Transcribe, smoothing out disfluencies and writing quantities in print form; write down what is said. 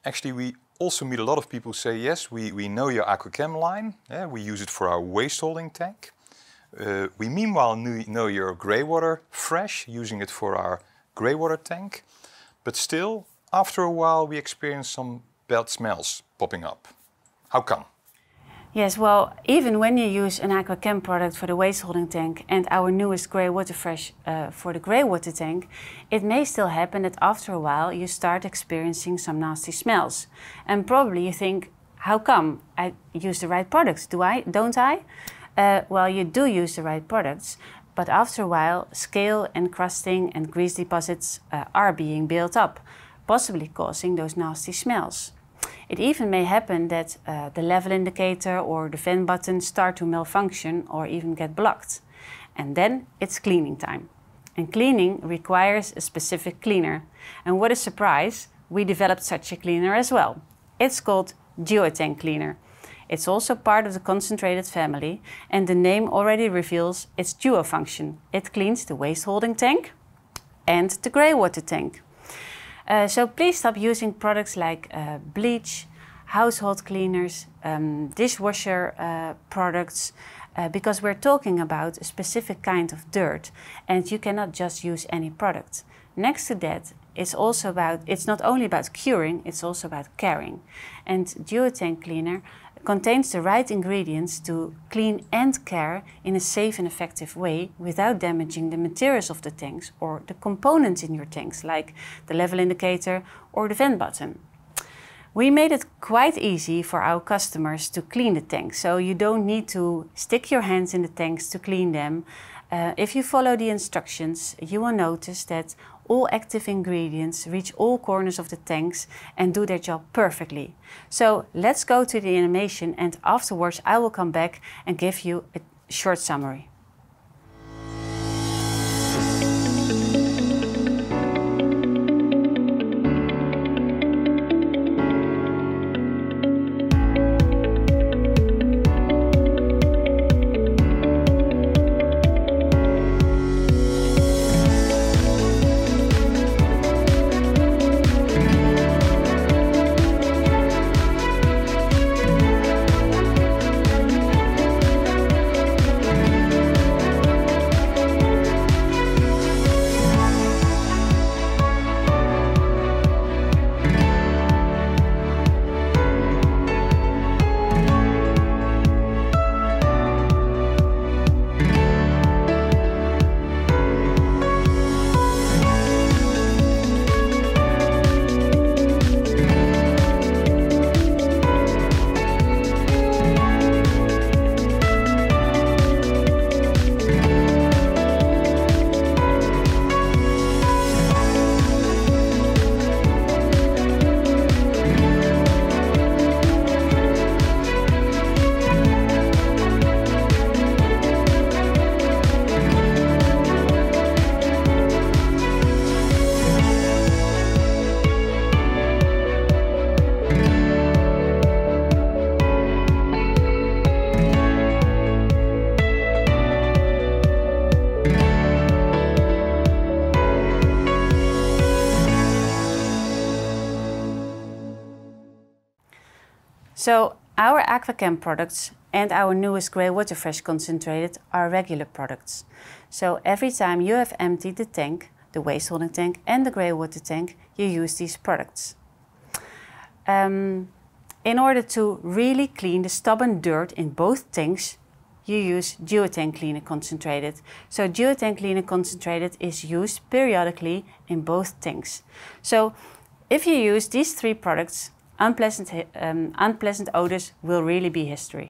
Actually, we also meet a lot of people who say, yes, we know your AquaChem line. Yeah, we use it for our waste holding tank. We meanwhile know your grey water fresh, using it for our grey water tank. But still, after a while, we experience some bad smells popping up. How come? Yes, well, even when you use an AquaChem product for the waste holding tank and our newest grey water fresh for the grey water tank, it may still happen that after a while you start experiencing some nasty smells. And probably you think, how come? I use the right products, don't I? Well, you do use the right products, but after a while scale and crusting and grease deposits are being built up, possibly causing those nasty smells. It even may happen that the level indicator or the fan button start to malfunction or even get blocked. And then it's cleaning time. And cleaning requires a specific cleaner. And what a surprise, we developed such a cleaner as well. It's called duotank cleaner. It's also part of the concentrated family, and the name already reveals its duo function. It cleans the waste holding tank and the grey water tank. So please stop using products like bleach, household cleaners, dishwasher products, because we're talking about a specific kind of dirt and you cannot just use any product. Next to that, it's not only about curing, it's also about caring. And duotank cleaner contains the right ingredients to clean and care in a safe and effective way without damaging the materials of the tanks or the components in your tanks, like the level indicator or the vent button. We made it quite easy for our customers to clean the tanks, so you don't need to stick your hands in the tanks to clean them. If you follow the instructions, you will notice that all active ingredients reach all corners of the tanks and do their job perfectly. So let's go to the animation, and afterwards I will come back and give you a short summary. So our AquaChem products and our newest grey water fresh concentrated are regular products. So every time you have emptied the tank, the waste holding tank and the grey water tank, you use these products. In order to really clean the stubborn dirt in both tanks, you use duotank cleaner concentrated. So duotank cleaner concentrated is used periodically in both tanks. So if you use these three products, unpleasant odours will really be history.